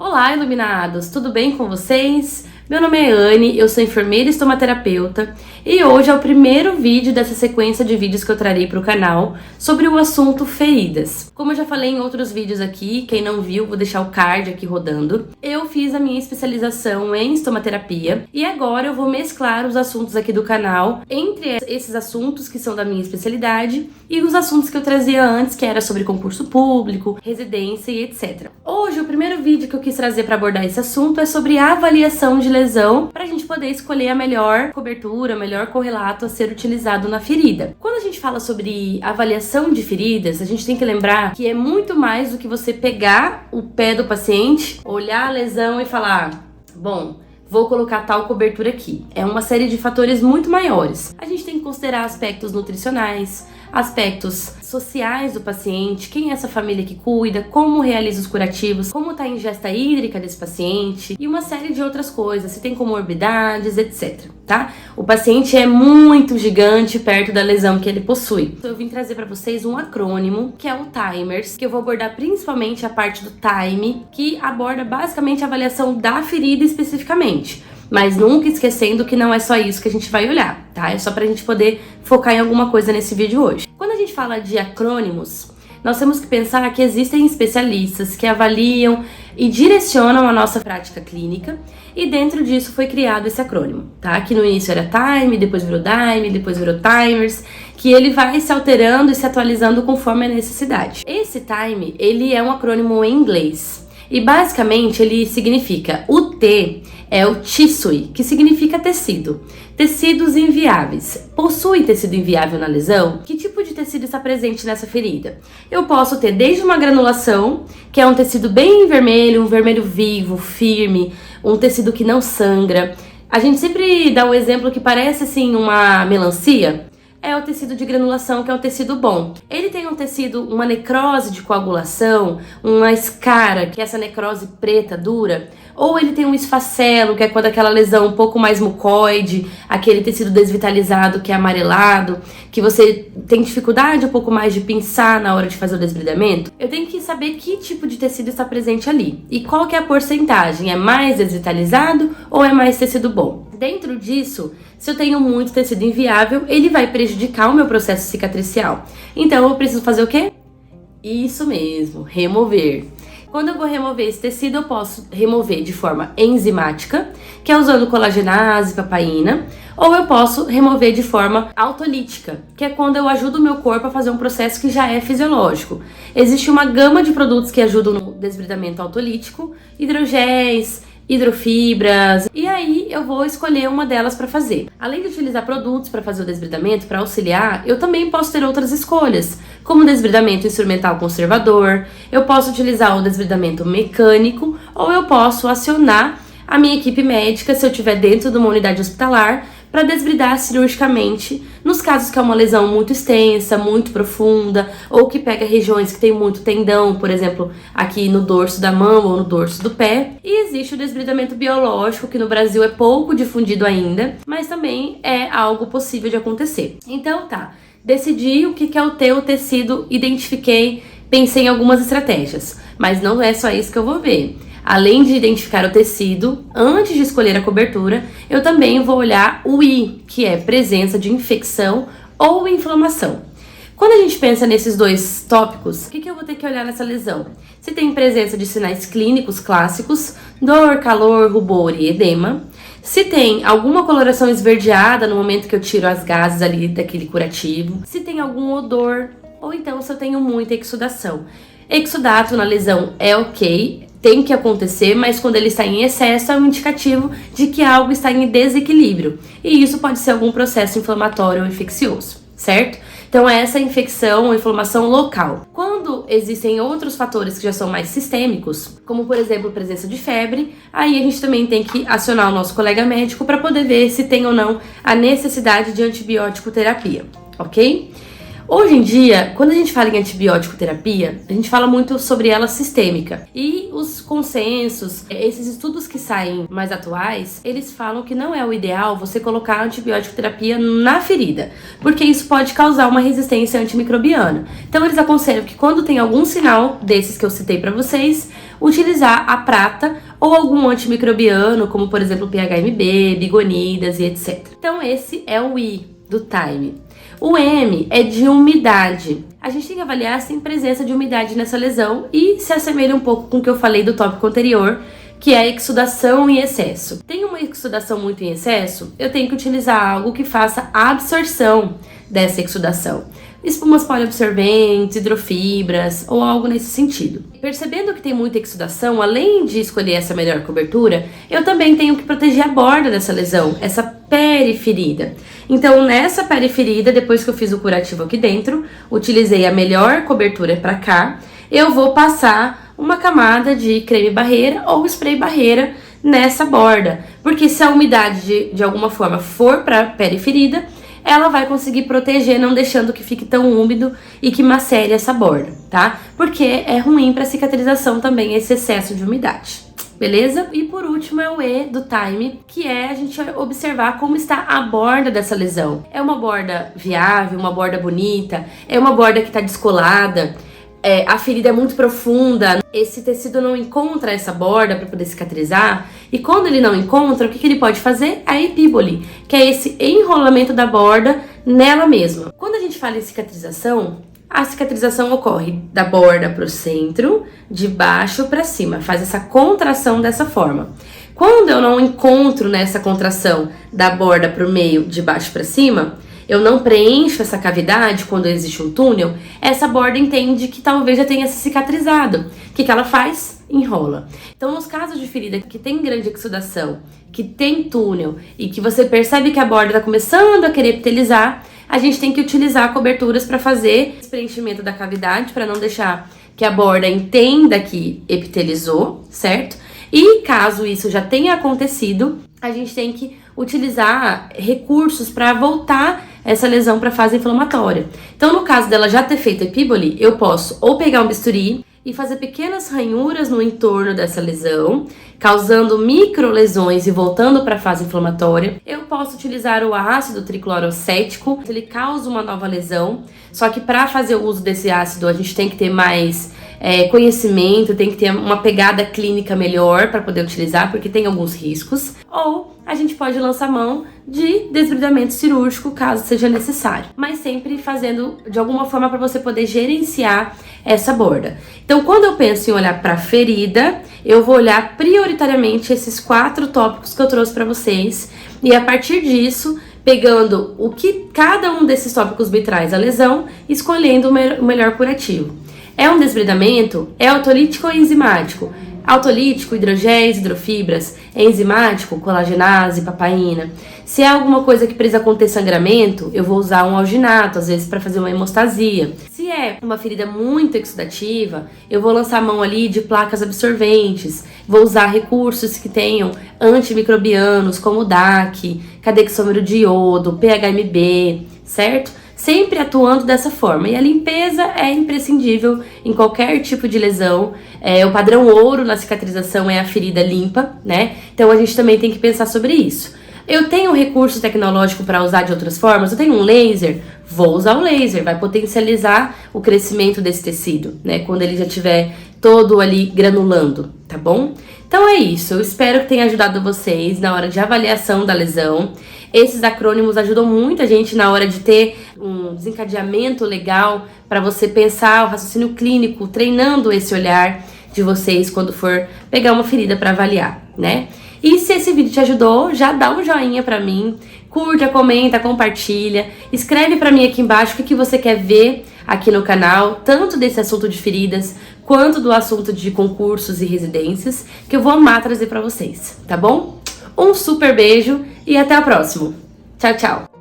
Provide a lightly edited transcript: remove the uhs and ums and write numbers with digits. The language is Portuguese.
Olá, iluminados! Tudo bem com vocês? Meu nome é Anne, eu sou enfermeira e estomaterapeuta e hoje é o primeiro vídeo dessa sequência de vídeos que eu trarei para o canal sobre o assunto feridas. Como eu já falei em outros vídeos aqui, quem não viu, vou deixar o card aqui rodando. Eu fiz a minha especialização em estomaterapia e agora eu vou mesclar os assuntos aqui do canal entre esses assuntos que são da minha especialidade e os assuntos que eu trazia antes, que era sobre concurso público, residência e etc. Hoje, o primeiro vídeo que eu quis trazer para abordar esse assunto é sobre a avaliação de lesão, para a gente poder escolher a melhor cobertura, o melhor correlato a ser utilizado na ferida. Quando a gente fala sobre avaliação de feridas, a gente tem que lembrar que é muito mais do que você pegar o pé do paciente, olhar a lesão e falar, bom, vou colocar tal cobertura aqui. É uma série de fatores muito maiores. A gente tem que considerar aspectos nutricionais, aspectos sociais do paciente, quem é essa família que cuida, como realiza os curativos, como está a ingesta hídrica desse paciente e uma série de outras coisas, se tem comorbidades, etc, tá? O paciente é muito gigante perto da lesão que ele possui. Então, eu vim trazer para vocês um acrônimo, que é o TIMERS, que eu vou abordar principalmente a parte do time, que aborda basicamente a avaliação da ferida especificamente. Mas nunca esquecendo que não é só isso que a gente vai olhar, tá? É só pra gente poder focar em alguma coisa nesse vídeo hoje. Quando a gente fala de acrônimos, nós temos que pensar que existem especialistas que avaliam e direcionam a nossa prática clínica e dentro disso foi criado esse acrônimo, tá? Que no início era TIME, depois virou DIME, depois virou TIMERS, que ele vai se alterando e se atualizando conforme a necessidade. Esse TIME, ele é um acrônimo em inglês e basicamente ele significa, o T é o tissue, que significa tecido. Tecidos inviáveis. Possui tecido inviável na lesão? Que tipo de tecido está presente nessa ferida? Eu posso ter desde uma granulação, que é um tecido bem vermelho, um vermelho vivo, firme, um tecido que não sangra. A gente sempre dá um exemplo que parece assim uma melancia. É o tecido de granulação, que é um tecido bom. Ele tem um tecido, uma necrose de coagulação, uma escara, que é essa necrose preta, dura, ou ele tem um esfacelo, que é quando aquela lesão um pouco mais mucoide, aquele tecido desvitalizado que é amarelado, que você tem dificuldade um pouco mais de pinçar na hora de fazer o desbridamento. Eu tenho que saber que tipo de tecido está presente ali e qual que é a porcentagem, é mais desvitalizado ou é mais tecido bom. Dentro disso, se eu tenho muito tecido inviável, ele vai prejudicar o meu processo cicatricial. Então eu preciso fazer o quê? Isso mesmo, remover. Quando eu vou remover esse tecido, eu posso remover de forma enzimática, que é usando colagenase, papaina, ou eu posso remover de forma autolítica, que é quando eu ajudo o meu corpo a fazer um processo que já é fisiológico. Existe uma gama de produtos que ajudam no desbridamento autolítico, hidrogéis, hidrofibras, e aí eu vou escolher uma delas para fazer. Além de utilizar produtos para fazer o desbridamento, para auxiliar, eu também posso ter outras escolhas, como desbridamento instrumental conservador, eu posso utilizar o desbridamento mecânico, ou eu posso acionar a minha equipe médica, se eu estiver dentro de uma unidade hospitalar, para desbridar cirurgicamente, nos casos que é uma lesão muito extensa, muito profunda, ou que pega regiões que tem muito tendão, por exemplo, aqui no dorso da mão ou no dorso do pé. E existe o desbridamento biológico, que no Brasil é pouco difundido ainda, mas também é algo possível de acontecer. Então tá, decidi o que é o tecido, identifiquei, pensei em algumas estratégias, mas não é só isso que eu vou ver. Além de identificar o tecido, antes de escolher a cobertura, eu também vou olhar o I, que é presença de infecção ou inflamação. Quando a gente pensa nesses dois tópicos, o que eu vou ter que olhar nessa lesão? Se tem presença de sinais clínicos clássicos, dor, calor, rubor e edema. Se tem alguma coloração esverdeada no momento que eu tiro as gases ali daquele curativo. Se tem algum odor, ou então se eu tenho muita exudação. Exudato na lesão é ok, tem que acontecer, mas quando ele está em excesso é um indicativo de que algo está em desequilíbrio. E isso pode ser algum processo inflamatório ou infeccioso, certo? Então essa infecção ou inflamação local. Quando existem outros fatores que já são mais sistêmicos, como por exemplo presença de febre, aí a gente também tem que acionar o nosso colega médico para poder ver se tem ou não a necessidade de antibiótico terapia, ok? Hoje em dia, quando a gente fala em antibiótico terapia, a gente fala muito sobre ela sistêmica. E os consensos, esses estudos que saem mais atuais, eles falam que não é o ideal você colocar antibiótico terapia na ferida, porque isso pode causar uma resistência antimicrobiana. Então eles aconselham que quando tem algum sinal desses que eu citei para vocês, utilizar a prata ou algum antimicrobiano, como por exemplo PHMB, bigonidas e etc. Então esse é o I do Time. O M é de umidade. A gente tem que avaliar se tem presença de umidade nessa lesão e se assemelha um pouco com o que eu falei do tópico anterior, que é a exsudação em excesso. Tem uma exsudação muito em excesso, eu tenho que utilizar algo que faça a absorção dessa exsudação. Espumas poliabsorventes, hidrofibras ou algo nesse sentido. Percebendo que tem muita exsudação, além de escolher essa melhor cobertura, eu também tenho que proteger a borda dessa lesão, essa periferida. Então, nessa periferida, depois que eu fiz o curativo aqui dentro, utilizei a melhor cobertura para cá, eu vou passar uma camada de creme barreira ou spray barreira nessa borda, porque se a umidade de alguma forma for para a periferida, ela vai conseguir proteger, não deixando que fique tão úmido e que macere essa borda, tá? Porque é ruim para cicatrização também esse excesso de umidade. Beleza? E por último é o E do Time, que é a gente observar como está a borda dessa lesão. É uma borda viável, uma borda bonita, é uma borda que está descolada, a ferida é muito profunda, esse tecido não encontra essa borda para poder cicatrizar, e quando ele não encontra, o que ele pode fazer? A epíbole, que é esse enrolamento da borda nela mesma. Quando a gente fala em cicatrização, a cicatrização ocorre da borda para o centro, de baixo para cima, faz essa contração dessa forma. Quando eu não encontro nessa contração da borda para o meio, de baixo para cima, eu não preencho essa cavidade quando existe um túnel, essa borda entende que talvez já tenha se cicatrizado. O que ela faz? Enrola. Então, nos casos de ferida que tem grande exsudação, que tem túnel e que você percebe que a borda está começando a querer epitelizar, a gente tem que utilizar coberturas para fazer esse preenchimento da cavidade, para não deixar que a borda entenda que epitelizou, certo? E caso isso já tenha acontecido, a gente tem que utilizar recursos para voltar essa lesão para a fase inflamatória. Então, no caso dela já ter feito epíbole, eu posso ou pegar um bisturi e fazer pequenas ranhuras no entorno dessa lesão, causando micro lesões e voltando para a fase inflamatória. Eu posso utilizar o ácido triclorocético, ele causa uma nova lesão, só que para fazer o uso desse ácido a gente tem que ter mais conhecimento, tem que ter uma pegada clínica melhor para poder utilizar, porque tem alguns riscos. Ou a gente pode lançar mão de desbridamento cirúrgico, caso seja necessário, mas sempre fazendo de alguma forma para você poder gerenciar essa borda. Então, quando eu penso em olhar para a ferida, eu vou olhar prioritariamente esses 4 tópicos que eu trouxe para vocês, e a partir disso, pegando o que cada um desses tópicos me traz a lesão, escolhendo o melhor curativo. É um desbridamento? É autolítico ou enzimático? Autolítico, hidrogéis, hidrofibras. É enzimático, colagenase, papaina. Se é alguma coisa que precisa conter sangramento, eu vou usar um alginato, às vezes para fazer uma hemostasia. Se é uma ferida muito exudativa, eu vou lançar a mão ali de placas absorventes. Vou usar recursos que tenham antimicrobianos, como DAC, cadexômero de iodo, PHMB, certo? Sempre atuando dessa forma. E a limpeza é imprescindível em qualquer tipo de lesão. O padrão ouro na cicatrização é a ferida limpa, né? Então a gente também tem que pensar sobre isso. Eu tenho um recurso tecnológico para usar de outras formas? Eu tenho um laser? Vou usar o laser, vai potencializar o crescimento desse tecido, né? Quando ele já estiver todo ali granulando, tá bom? Então é isso, eu espero que tenha ajudado vocês na hora de avaliação da lesão. Esses acrônimos ajudam muito a gente na hora de ter um desencadeamento legal para você pensar o raciocínio clínico, treinando esse olhar de vocês quando for pegar uma ferida para avaliar, né? E se esse vídeo te ajudou, já dá um joinha pra mim, curte, comenta, compartilha, escreve pra mim aqui embaixo o que você quer ver aqui no canal, tanto desse assunto de feridas, quanto do assunto de concursos e residências, que eu vou amar trazer pra vocês, tá bom? Um super beijo e até o próximo. Tchau, tchau!